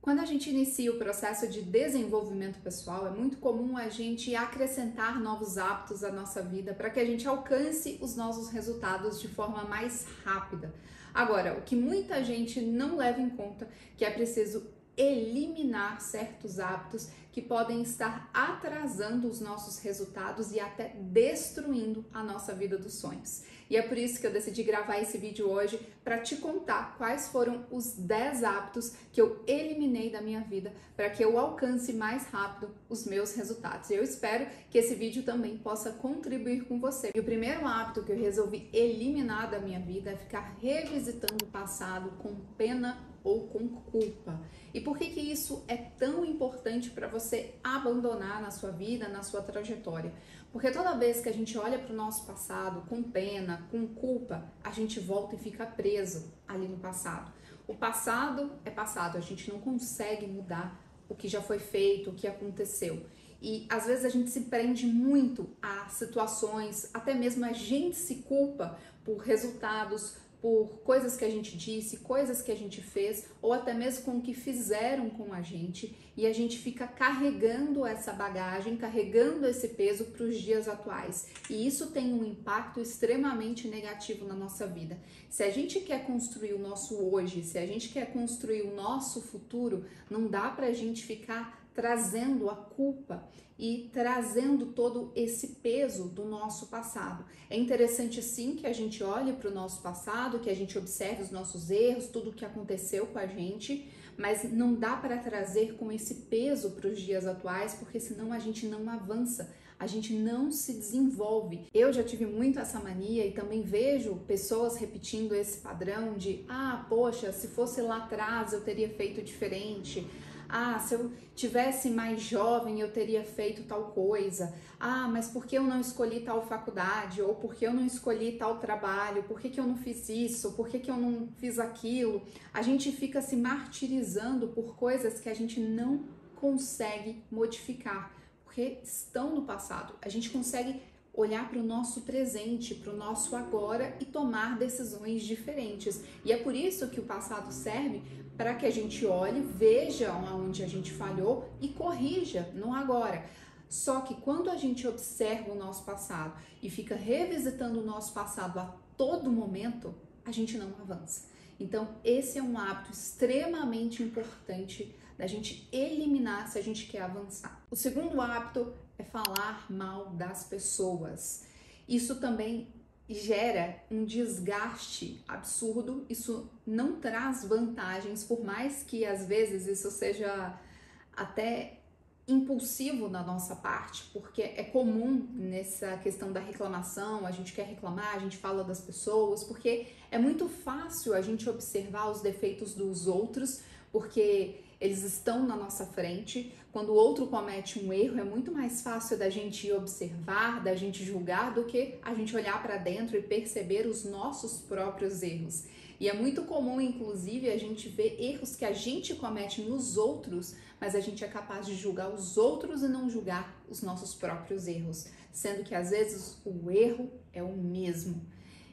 Quando a gente inicia o processo de desenvolvimento pessoal, é muito comum a gente acrescentar novos hábitos à nossa vida para que a gente alcance os nossos resultados de forma mais rápida. Agora, o que muita gente não leva em conta, que é preciso eliminar certos hábitos que podem estar atrasando os nossos resultados e até destruindo a nossa vida dos sonhos. E é por isso que eu decidi gravar esse vídeo hoje para te contar quais foram os 10 hábitos que eu eliminei da minha vida para que eu alcance mais rápido os meus resultados. E eu espero que esse vídeo também possa contribuir com você. E o primeiro hábito que eu resolvi eliminar da minha vida é ficar revisitando o passado com pena ou com culpa. E por que isso é tão importante para você abandonar na sua vida, na sua trajetória? Porque toda vez que a gente olha para o nosso passado com pena, com culpa, a gente volta e fica preso ali no passado. O passado é passado, a gente não consegue mudar o que já foi feito, o que aconteceu. E às vezes a gente se prende muito a situações, até mesmo a gente se culpa por resultados, por coisas que a gente disse, coisas que a gente fez, ou até mesmo com o que fizeram com a gente, e a gente fica carregando essa bagagem, carregando esse peso para os dias atuais. E isso tem um impacto extremamente negativo na nossa vida. Se a gente quer construir o nosso hoje, se a gente quer construir o nosso futuro, não dá para a gente ficar trazendo a culpa e trazendo todo esse peso do nosso passado. É interessante sim que a gente olhe para o nosso passado, que a gente observe os nossos erros, tudo o que aconteceu com a gente, mas não dá para trazer com esse peso para os dias atuais, porque senão a gente não avança, a gente não se desenvolve. Eu já tive muito essa mania e também vejo pessoas repetindo esse padrão de poxa, se fosse lá atrás eu teria feito diferente. Se eu tivesse mais jovem eu teria feito tal coisa. Mas por que eu não escolhi tal faculdade? Ou por que eu não escolhi tal trabalho? Por que eu não fiz isso? Por que eu não fiz aquilo? A gente fica se martirizando por coisas que a gente não consegue modificar, porque estão no passado. A gente consegue olhar para o nosso presente, para o nosso agora e tomar decisões diferentes. E é por isso que o passado serve para que a gente olhe, veja onde a gente falhou e corrija no agora. Só que quando a gente observa o nosso passado e fica revisitando o nosso passado a todo momento, a gente não avança. Então, esse é um hábito extremamente importante da gente eliminar se a gente quer avançar. O segundo hábito é falar mal das pessoas. Isso também gera um desgaste absurdo, isso não traz vantagens, por mais que às vezes isso seja até impulsivo na nossa parte, porque é comum nessa questão da reclamação, a gente quer reclamar, a gente fala das pessoas, porque é muito fácil a gente observar os defeitos dos outros, porque eles estão na nossa frente. Quando o outro comete um erro, é muito mais fácil da gente observar, da gente julgar, do que a gente olhar para dentro e perceber os nossos próprios erros. E é muito comum, inclusive, a gente ver erros que a gente comete nos outros, mas a gente é capaz de julgar os outros e não julgar os nossos próprios erros, sendo que às vezes o erro é o mesmo.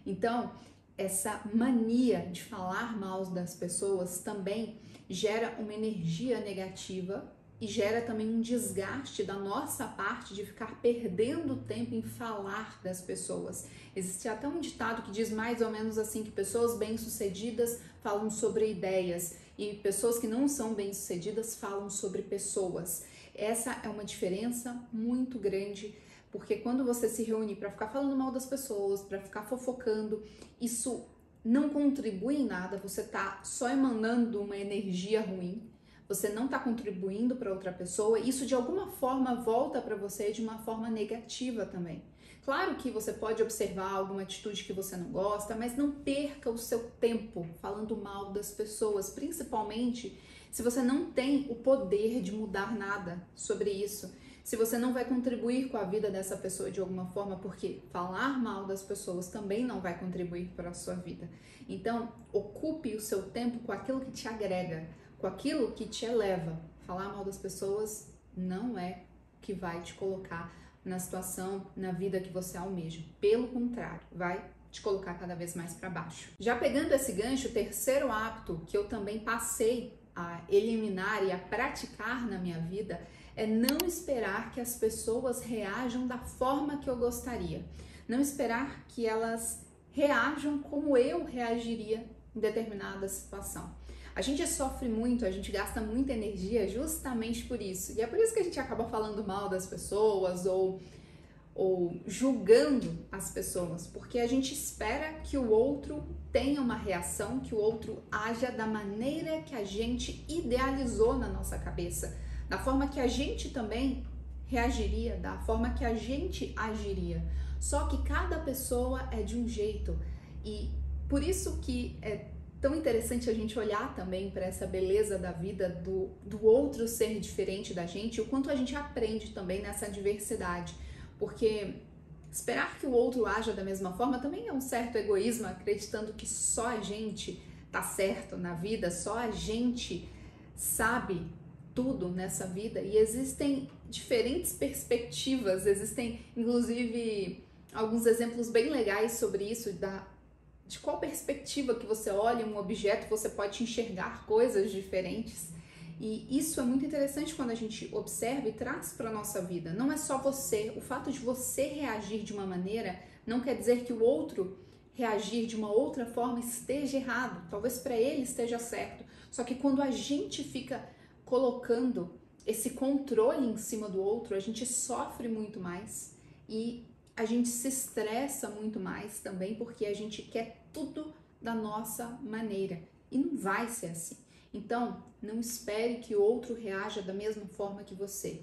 Então, essa mania de falar mal das pessoas também gera uma energia negativa e gera também um desgaste da nossa parte de ficar perdendo tempo em falar das pessoas. Existe até um ditado que diz mais ou menos assim, que pessoas bem-sucedidas falam sobre ideias e pessoas que não são bem-sucedidas falam sobre pessoas. Essa é uma diferença muito grande, porque quando você se reúne para ficar falando mal das pessoas, para ficar fofocando, isso não contribui em nada, você tá só emanando uma energia ruim, você não está contribuindo para outra pessoa, e isso de alguma forma volta para você de uma forma negativa também. Claro que você pode observar alguma atitude que você não gosta, mas não perca o seu tempo falando mal das pessoas, principalmente se você não tem o poder de mudar nada sobre isso. Se você não vai contribuir com a vida dessa pessoa de alguma forma, porque falar mal das pessoas também não vai contribuir para a sua vida. Então, ocupe o seu tempo com aquilo que te agrega, com aquilo que te eleva. Falar mal das pessoas não é o que vai te colocar na situação, na vida que você almeja. Pelo contrário, vai te colocar cada vez mais para baixo. Já pegando esse gancho, o terceiro hábito que eu também passei a eliminar e a praticar na minha vida é não esperar que as pessoas reajam da forma que eu gostaria. Não esperar que elas reajam como eu reagiria em determinada situação. A gente sofre muito, a gente gasta muita energia justamente por isso. E é por isso que a gente acaba falando mal das pessoas ou julgando as pessoas, porque a gente espera que o outro tenha uma reação, que o outro haja da maneira que a gente idealizou na nossa cabeça, da forma que a gente também reagiria, da forma que a gente agiria. Só que cada pessoa é de um jeito e por isso que é tão interessante a gente olhar também para essa beleza da vida do outro ser diferente da gente e o quanto a gente aprende também nessa diversidade. Porque esperar que o outro haja da mesma forma também é um certo egoísmo, acreditando que só a gente tá certo na vida, só a gente sabe tudo nessa vida. E existem diferentes perspectivas, existem inclusive alguns exemplos bem legais sobre isso, de qual perspectiva que você olha um objeto, você pode enxergar coisas diferentes. E isso é muito interessante quando a gente observa e traz para a nossa vida. Não é só você, o fato de você reagir de uma maneira não quer dizer que o outro reagir de uma outra forma esteja errado. Talvez para ele esteja certo. Só que quando a gente fica colocando esse controle em cima do outro, a gente sofre muito mais e a gente se estressa muito mais também porque a gente quer tudo da nossa maneira. E não vai ser assim. Então, não espere que o outro reaja da mesma forma que você.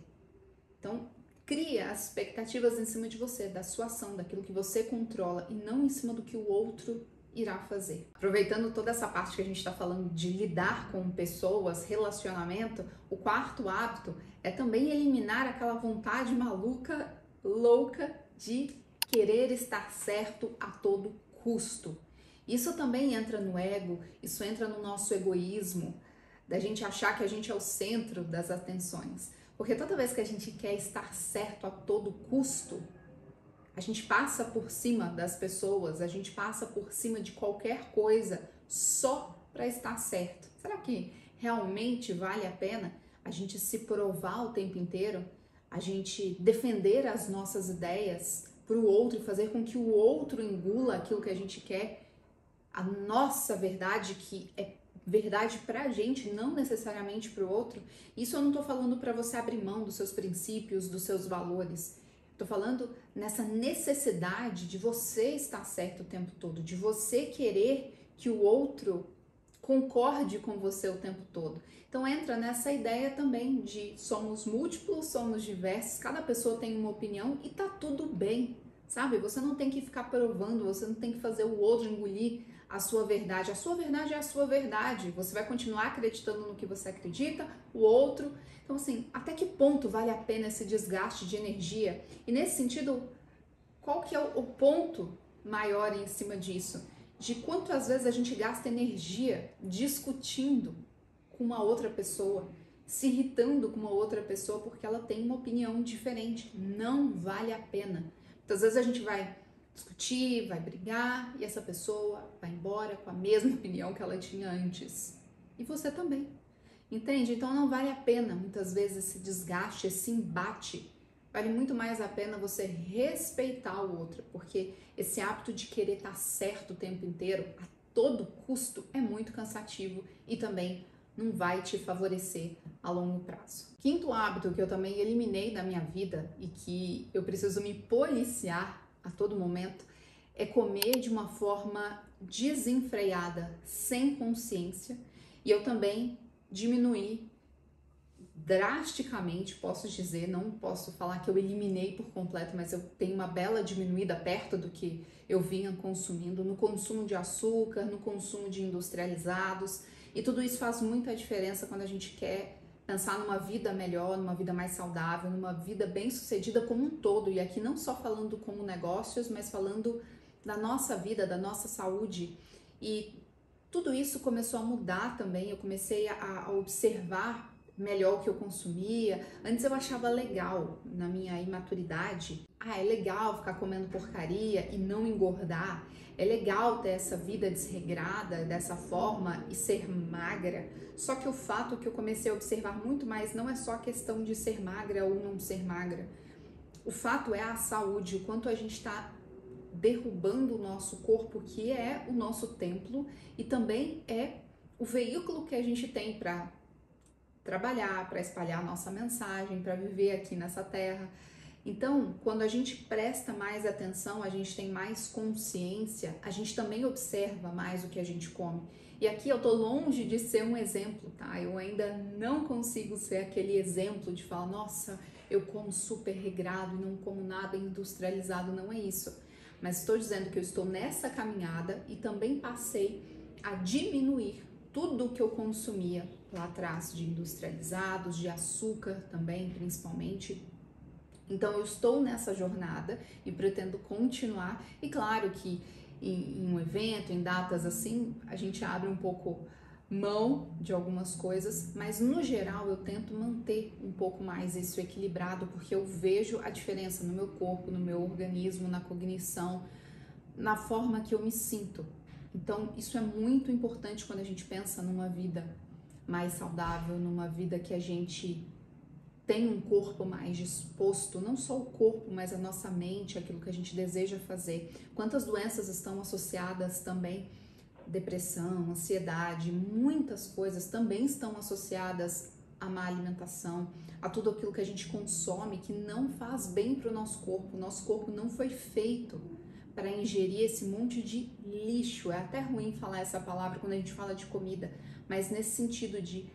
Então, cria as expectativas em cima de você, da sua ação, daquilo que você controla e não em cima do que o outro irá fazer. Aproveitando toda essa parte que a gente está falando de lidar com pessoas, relacionamento, o quarto hábito é também eliminar aquela vontade maluca, louca de querer estar certo a todo custo. Isso também entra no ego, isso entra no nosso egoísmo, da gente achar que a gente é o centro das atenções. Porque toda vez que a gente quer estar certo a todo custo, a gente passa por cima das pessoas, a gente passa por cima de qualquer coisa só para estar certo. Será que realmente vale a pena a gente se provar o tempo inteiro? A gente defender as nossas ideias para o outro e fazer com que o outro engula aquilo que a gente quer? A nossa verdade, que é verdade pra gente, não necessariamente pro outro. Isso eu não tô falando para você abrir mão dos seus princípios, dos seus valores. Tô falando nessa necessidade de você estar certo o tempo todo, de você querer que o outro concorde com você o tempo todo. Então entra nessa ideia também de somos múltiplos, somos diversos, cada pessoa tem uma opinião e tá tudo bem, sabe? Você não tem que ficar provando, você não tem que fazer o outro engolir a sua verdade. A sua verdade é a sua verdade. Você vai continuar acreditando no que você acredita, o outro. Então, assim, até que ponto vale a pena esse desgaste de energia? E nesse sentido, qual que é o ponto maior em cima disso? De quanto às vezes a gente gasta energia discutindo com uma outra pessoa, se irritando com uma outra pessoa porque ela tem uma opinião diferente. Não vale a pena. Muitas vezes a gente vai discutir, vai brigar e essa pessoa vai embora com a mesma opinião que ela tinha antes. E você também. Entende? Então não vale a pena muitas vezes esse desgaste, esse embate. Vale muito mais a pena você respeitar o outro, porque esse hábito de querer estar certo o tempo inteiro, a todo custo, é muito cansativo e também não vai te favorecer a longo prazo. Quinto hábito que eu também eliminei da minha vida e que eu preciso me policiar a todo momento é comer de uma forma desenfreada, sem consciência, e eu também diminuí drasticamente, posso dizer, não posso falar que eu eliminei por completo, mas eu tenho uma bela diminuída perto do que eu vinha consumindo, no consumo de açúcar, no consumo de industrializados, e tudo isso faz muita diferença quando a gente quer pensar numa vida melhor, numa vida mais saudável, numa vida bem-sucedida como um todo, e aqui não só falando como negócios, mas falando da nossa vida, da nossa saúde, e tudo isso começou a mudar também, eu comecei a observar melhor o que eu consumia. Antes eu achava legal, na minha imaturidade, é legal ficar comendo porcaria e não engordar. É legal ter essa vida desregrada dessa forma e ser magra. Só que o fato que eu comecei a observar muito mais não é só a questão de ser magra ou não ser magra. O fato é a saúde, o quanto a gente está derrubando o nosso corpo, que é o nosso templo, e também é o veículo que a gente tem para trabalhar, para espalhar a nossa mensagem, para viver aqui nessa terra. Então, quando a gente presta mais atenção, a gente tem mais consciência, a gente também observa mais o que a gente come. E aqui eu tô longe de ser um exemplo, tá? Eu ainda não consigo ser aquele exemplo de falar, nossa, eu como super regrado e não como nada industrializado, não é isso. Mas estou dizendo que eu estou nessa caminhada e também passei a diminuir tudo o que eu consumia lá atrás de industrializados, de açúcar também, principalmente. Então eu estou nessa jornada e pretendo continuar. E claro que em um evento, em datas assim, a gente abre um pouco mão de algumas coisas, mas no geral eu tento manter um pouco mais isso equilibrado, porque eu vejo a diferença no meu corpo, no meu organismo, na cognição, na forma que eu me sinto. Então isso é muito importante quando a gente pensa numa vida mais saudável, numa vida que a gente tem um corpo mais disposto, não só o corpo, mas a nossa mente, aquilo que a gente deseja fazer. Quantas doenças estão associadas também? Depressão, ansiedade, muitas coisas também estão associadas à má alimentação, a tudo aquilo que a gente consome que não faz bem para o nosso corpo. O nosso corpo não foi feito para ingerir esse monte de lixo. É até ruim falar essa palavra quando a gente fala de comida, mas nesse sentido de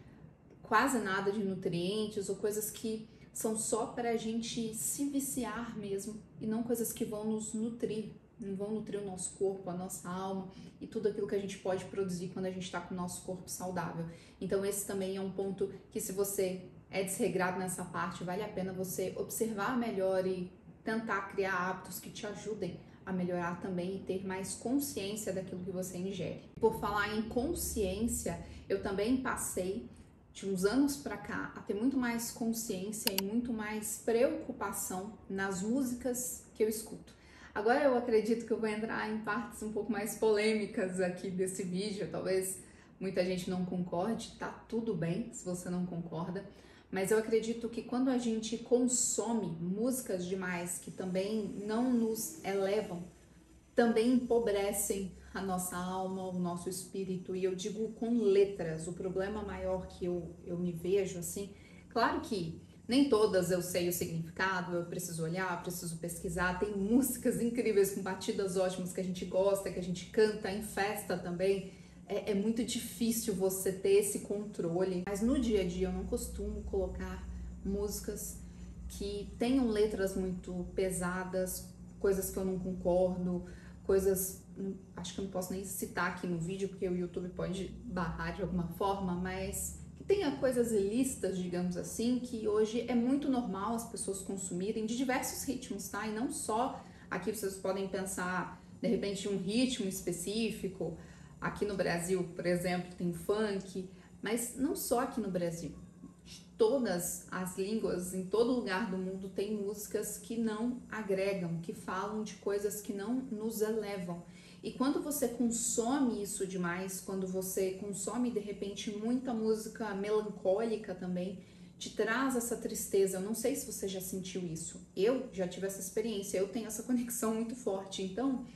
quase nada de nutrientes ou coisas que são só para a gente se viciar mesmo e não coisas que vão nos nutrir, não vão nutrir o nosso corpo, a nossa alma e tudo aquilo que a gente pode produzir quando a gente está com o nosso corpo saudável. Então esse também é um ponto que, se você é desregrado nessa parte, vale a pena você observar melhor e tentar criar hábitos que te ajudem a melhorar também e ter mais consciência daquilo que você ingere. Por falar em consciência, eu também passei de uns anos para cá a ter muito mais consciência e muito mais preocupação nas músicas que eu escuto. Agora eu acredito que eu vou entrar em partes um pouco mais polêmicas aqui desse vídeo, talvez muita gente não concorde, tá tudo bem se você não concorda, mas eu acredito que quando a gente consome músicas demais que também não nos elevam, também empobrecem a nossa alma, o nosso espírito, e eu digo com letras. O problema maior que eu me vejo assim, claro que nem todas eu sei o significado, eu preciso olhar, preciso pesquisar, tem músicas incríveis com batidas ótimas que a gente gosta, que a gente canta em festa também, é muito difícil você ter esse controle, mas no dia a dia eu não costumo colocar músicas que tenham letras muito pesadas, coisas que eu não concordo, coisas, acho que eu não posso nem citar aqui no vídeo porque o YouTube pode barrar de alguma forma, mas que tenha coisas ilícitas, digamos assim, que hoje é muito normal as pessoas consumirem de diversos ritmos, tá? E não só aqui vocês podem pensar, de repente, um ritmo específico. Aqui no Brasil, por exemplo, tem funk, mas não só aqui no Brasil. Todas as línguas, em todo lugar do mundo, tem músicas que não agregam, que falam de coisas que não nos elevam. E quando você consome isso demais, quando você consome de repente muita música melancólica também, te traz essa tristeza. Eu não sei se você já sentiu isso. Eu já tive essa experiência, eu tenho essa conexão muito forte. Então,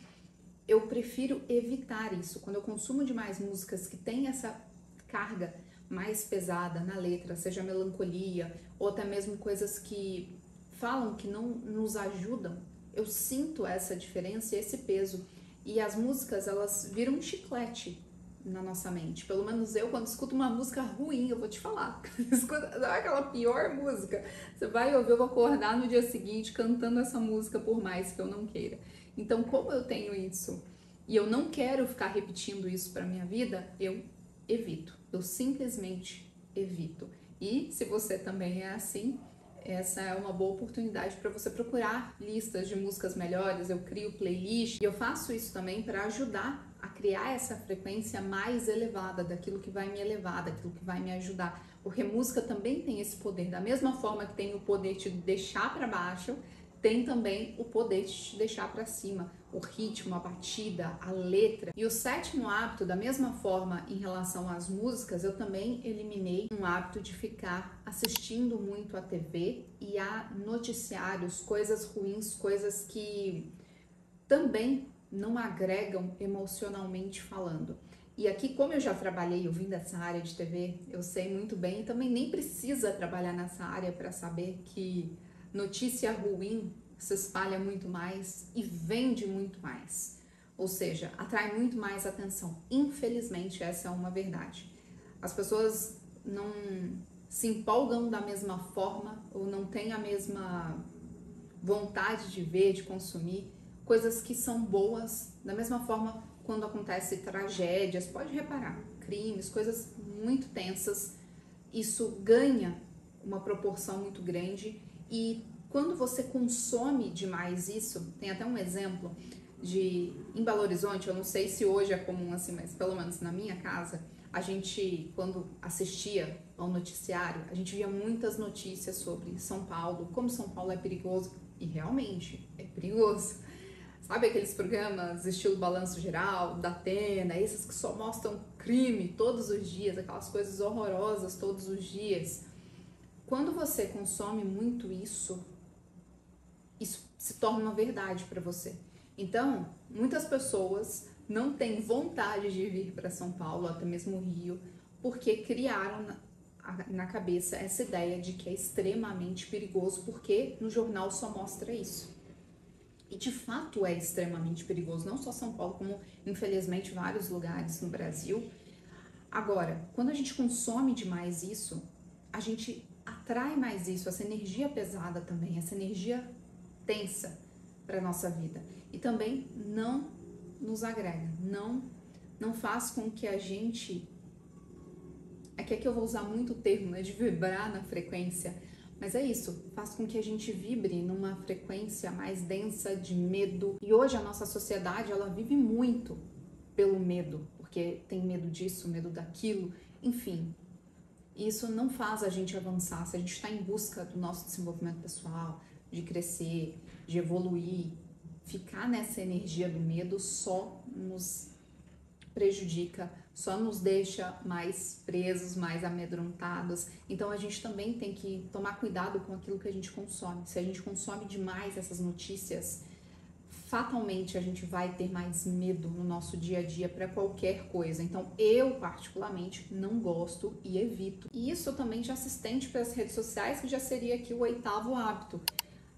eu prefiro evitar isso. Quando eu consumo demais músicas que têm essa carga mais pesada na letra, seja melancolia ou até mesmo coisas que falam que não nos ajudam, eu sinto essa diferença e esse peso. E as músicas, elas viram um chiclete na nossa mente. Pelo menos eu, quando escuto uma música ruim, eu vou te falar, escuta aquela pior música, você vai ouvir, eu vou acordar no dia seguinte cantando essa música, por mais que eu não queira. Então, como eu tenho isso e eu não quero ficar repetindo isso para minha vida, eu evito. Eu simplesmente evito. E se você também é assim, essa é uma boa oportunidade para você procurar listas de músicas melhores. Eu crio playlist e eu faço isso também para ajudar a criar essa frequência mais elevada daquilo que vai me elevar, daquilo que vai me ajudar. Porque música também tem esse poder, da mesma forma que tem o poder de te deixar para baixo, tem também o poder de te deixar para cima, o ritmo, a batida, a letra. E o sétimo hábito, da mesma forma em relação às músicas, eu também eliminei um hábito de ficar assistindo muito a TV e a noticiários, coisas ruins, coisas que também não agregam emocionalmente falando. E aqui, como eu já trabalhei, eu vim dessa área de TV, eu sei muito bem, e também nem precisa trabalhar nessa área para saber que notícia ruim se espalha muito mais e vende muito mais. Ou seja, atrai muito mais atenção. Infelizmente, essa é uma verdade. As pessoas não se empolgam da mesma forma ou não têm a mesma vontade de ver, de consumir coisas que são boas, da mesma forma quando acontece tragédias, pode reparar, crimes, coisas muito tensas, isso ganha uma proporção muito grande e quando você consome demais isso, tem até um exemplo em Belo Horizonte, eu não sei se hoje é comum assim, mas pelo menos na minha casa, a gente, quando assistia ao noticiário, a gente via muitas notícias sobre São Paulo, como São Paulo é perigoso, e realmente é perigoso. Sabe aqueles programas estilo Balanço Geral, da Atena, esses que só mostram crime todos os dias, aquelas coisas horrorosas todos os dias. Quando você consome muito isso se torna uma verdade para você. Então, muitas pessoas não têm vontade de vir para São Paulo, até mesmo Rio, porque criaram na cabeça essa ideia de que é extremamente perigoso, porque no jornal só mostra isso. E de fato é extremamente perigoso, não só São Paulo, como infelizmente vários lugares no Brasil. Agora, quando a gente consome demais isso, a gente atrai mais isso, essa energia pesada também, essa energia tensa para nossa vida. E também não nos agrega, não faz com que a gente... É que aqui eu vou usar muito o termo, né, de vibrar na frequência. Mas é isso, faz com que a gente vibre numa frequência mais densa de medo. E hoje a nossa sociedade, ela vive muito pelo medo, porque tem medo disso, medo daquilo, enfim. Isso não faz a gente avançar. Se a gente está em busca do nosso desenvolvimento pessoal, de crescer, de evoluir, ficar nessa energia do medo só nos prejudica, só nos deixa mais presos, mais amedrontados. Então a gente também tem que tomar cuidado com aquilo que a gente consome. Se a gente consome demais essas notícias, fatalmente a gente vai ter mais medo no nosso dia a dia para qualquer coisa. Então eu particularmente não gosto e evito. E isso também já se estende para as redes sociais, que já seria aqui o oitavo hábito.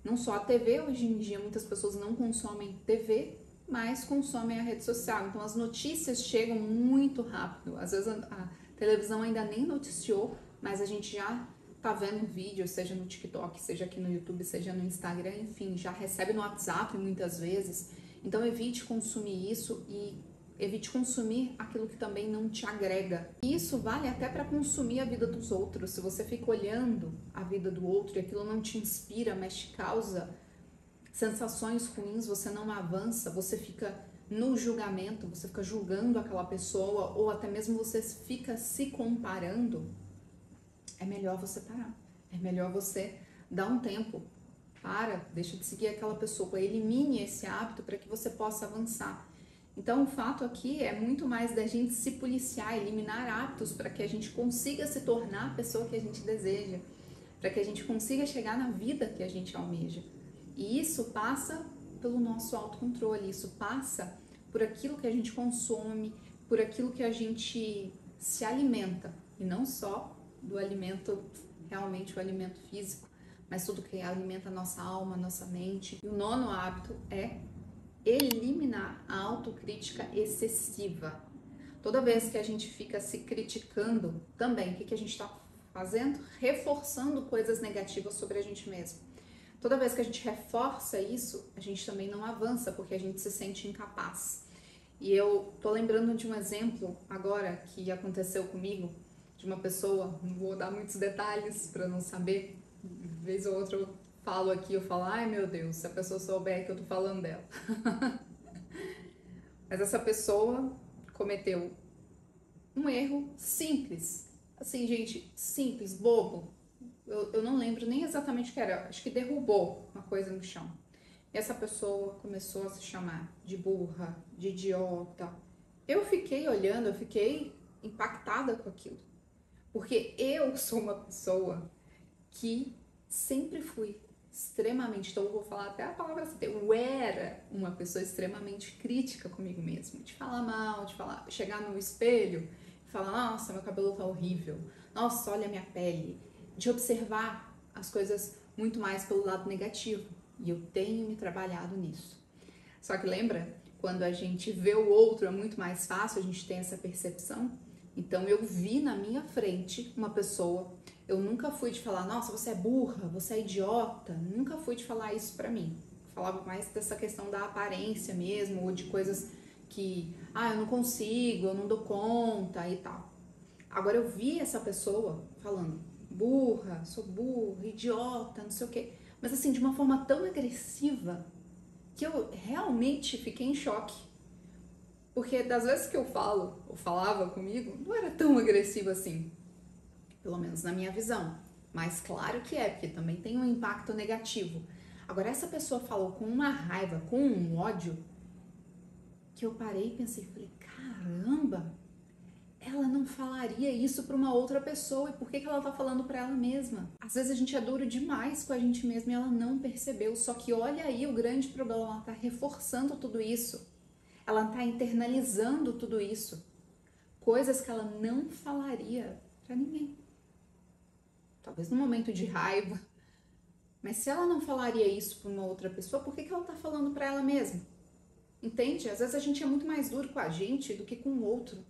Não só a TV, hoje em dia muitas pessoas não consomem TV, mas consomem a rede social. Então as notícias chegam muito rápido. Às vezes a televisão ainda nem noticiou, mas a gente já tá vendo vídeo, seja no TikTok, seja aqui no YouTube, seja no Instagram, enfim, já recebe no WhatsApp muitas vezes. Então evite consumir isso e evite consumir aquilo que também não te agrega. E isso vale até para consumir a vida dos outros. Se você fica olhando a vida do outro e aquilo não te inspira, mas te causa sensações ruins, você não avança, você fica no julgamento, você fica julgando aquela pessoa ou até mesmo você fica se comparando, é melhor você parar. É melhor você dar um tempo. Deixa de seguir aquela pessoa, elimine esse hábito para que você possa avançar. Então, o fato aqui é muito mais da gente se policiar, eliminar hábitos para que a gente consiga se tornar a pessoa que a gente deseja, para que a gente consiga chegar na vida que a gente almeja. E isso passa pelo nosso autocontrole, isso passa por aquilo que a gente consome, por aquilo que a gente se alimenta. E não só do alimento, realmente o alimento físico, mas tudo que alimenta a nossa alma, a nossa mente. E o nono hábito é eliminar a autocrítica excessiva. Toda vez que a gente fica se criticando também, o que a gente está fazendo? Reforçando coisas negativas sobre a gente mesmo. Toda vez que a gente reforça isso, a gente também não avança, porque a gente se sente incapaz. E eu tô lembrando de um exemplo agora que aconteceu comigo, de uma pessoa, não vou dar muitos detalhes para não saber, de vez ou outra eu falo aqui, eu falo, ai meu Deus, se a pessoa souber que eu tô falando dela. Mas essa pessoa cometeu um erro simples, Assim, gente, simples, bobo. Eu não lembro nem exatamente o que era. Acho que derrubou uma coisa no chão. E essa pessoa começou a se chamar de burra, de idiota. Eu fiquei olhando, eu fiquei impactada com aquilo. Porque eu sou uma pessoa que sempre fui extremamente, então eu vou falar até a palavra assim, eu era uma pessoa extremamente crítica comigo mesma, de falar mal, de falar, chegar no espelho e falar, nossa, meu cabelo tá horrível, nossa, olha a minha pele, de observar as coisas muito mais pelo lado negativo, e eu tenho me trabalhado nisso. Só que lembra, quando a gente vê o outro é muito mais fácil, a gente tem essa percepção. Então eu vi na minha frente uma pessoa, eu nunca fui de falar, nossa, você é burra, você é idiota, nunca fui de falar isso pra mim. Eu falava mais dessa questão da aparência mesmo, ou de coisas que, eu não consigo, eu não dou conta e tal. Agora eu vi essa pessoa falando, burra, sou burra, idiota, não sei o quê, mas assim, de uma forma tão agressiva, que eu realmente fiquei em choque. Porque das vezes que eu falo, ou falava comigo, não era tão agressivo assim. Pelo menos na minha visão. Mas claro que é, porque também tem um impacto negativo. Agora, essa pessoa falou com uma raiva, com um ódio, que eu parei e pensei, falei, caramba, ela não falaria isso para uma outra pessoa, e por que ela tá falando para ela mesma? Às vezes a gente é duro demais com a gente mesma e ela não percebeu, só que olha aí o grande problema, ela tá reforçando tudo isso. Ela tá internalizando tudo isso. Coisas que ela não falaria para ninguém. Talvez no momento de raiva. Mas se ela não falaria isso para uma outra pessoa, por que ela tá falando para ela mesma? Entende? Às vezes a gente é muito mais duro com a gente do que com o outro.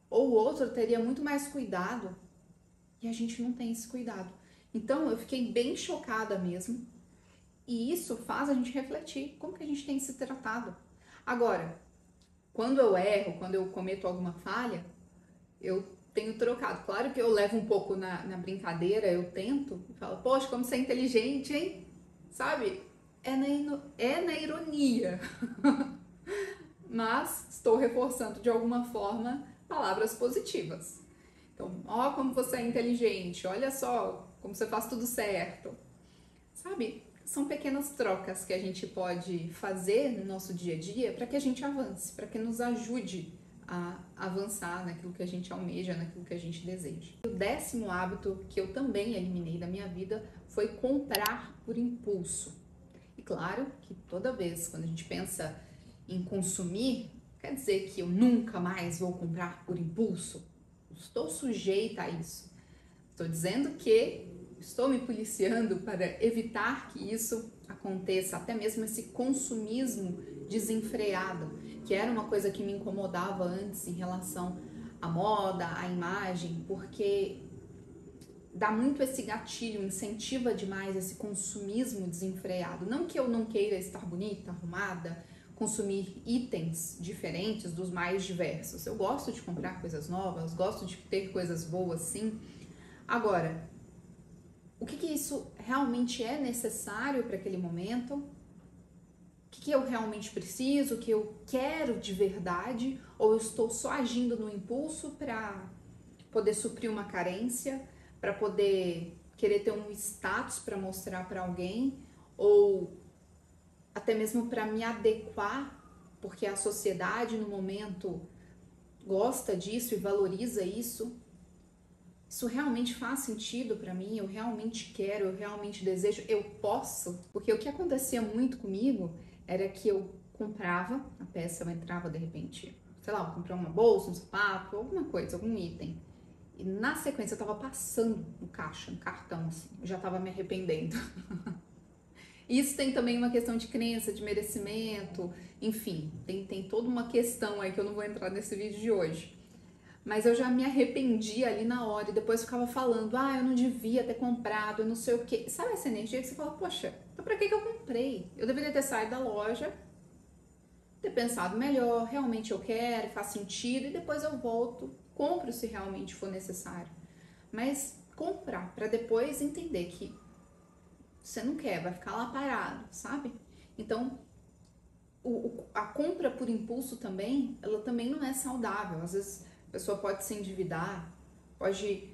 Ou o outro teria muito mais cuidado e a gente não tem esse cuidado. Então eu fiquei bem chocada mesmo. E isso faz a gente refletir como que a gente tem se tratado. Agora, quando eu erro, quando eu cometo alguma falha, eu tenho trocado. Claro que eu levo um pouco na brincadeira, eu tento, e falo, poxa, como você é inteligente, hein? Sabe? É na ironia. Mas estou reforçando de alguma forma palavras positivas. Então, ó como você é inteligente, olha só como você faz tudo certo. Sabe? São pequenas trocas que a gente pode fazer no nosso dia a dia para que a gente avance, para que nos ajude a avançar naquilo que a gente almeja, naquilo que a gente deseja. O 10º hábito que eu também eliminei da minha vida foi comprar por impulso. E claro que toda vez quando a gente pensa em consumir, quer dizer que eu nunca mais vou comprar por impulso? Estou sujeita a isso. Estou dizendo que estou me policiando para evitar que isso aconteça, até mesmo esse consumismo desenfreado, que era uma coisa que me incomodava antes em relação à moda, à imagem, porque dá muito esse gatilho, incentiva demais esse consumismo desenfreado. Não que eu não queira estar bonita, arrumada, consumir itens diferentes dos mais diversos. Eu gosto de comprar coisas novas, gosto de ter coisas boas, sim. Agora, o que isso realmente é necessário para aquele momento? O que eu realmente preciso? O que eu quero de verdade? Ou eu estou só agindo no impulso para poder suprir uma carência, para poder querer ter um status para mostrar para alguém, ou até mesmo para me adequar, porque a sociedade no momento gosta disso e valoriza isso? Isso realmente faz sentido para mim? Eu realmente quero, eu realmente desejo, eu posso? Porque o que acontecia muito comigo era que eu comprava a peça, eu entrava de repente, sei lá, eu comprei uma bolsa, um sapato, alguma coisa, algum item. E na sequência eu tava passando no caixa, no cartão, assim, eu já tava me arrependendo. Isso tem também uma questão de crença, de merecimento, enfim, tem toda uma questão aí que eu não vou entrar nesse vídeo de hoje. Mas eu já me arrependi ali na hora e depois ficava falando, eu não devia ter comprado, eu não sei o quê. Sabe essa energia que você fala, poxa, então pra que eu comprei? Eu deveria ter saído da loja, ter pensado melhor, realmente eu quero, faz sentido, e depois eu volto, compro se realmente for necessário. Mas comprar para depois entender que você não quer, vai ficar lá parado, sabe? Então, a compra por impulso também, ela também não é saudável. Às vezes a pessoa pode se endividar, pode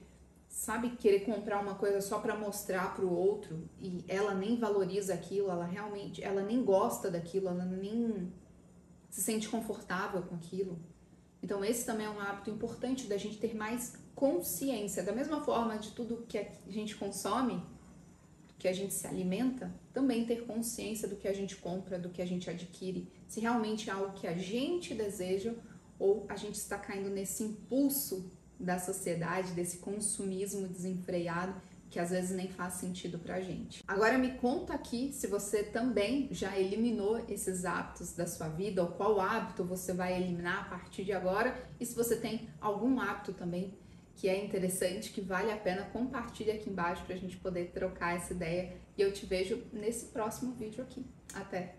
sabe, querer comprar uma coisa só para mostrar para o outro e ela nem valoriza aquilo, ela nem gosta daquilo, ela nem se sente confortável com aquilo. Então esse também é um hábito importante da gente ter mais consciência, da mesma forma de tudo que a gente consome, que a gente se alimenta, também ter consciência do que a gente compra, do que a gente adquire, se realmente é algo que a gente deseja ou a gente está caindo nesse impulso da sociedade, desse consumismo desenfreado que às vezes nem faz sentido pra gente. Agora me conta aqui se você também já eliminou esses hábitos da sua vida ou qual hábito você vai eliminar a partir de agora e se você tem algum hábito também que é interessante, que vale a pena, compartilhe aqui embaixo pra gente poder trocar essa ideia e eu te vejo nesse próximo vídeo aqui. Até!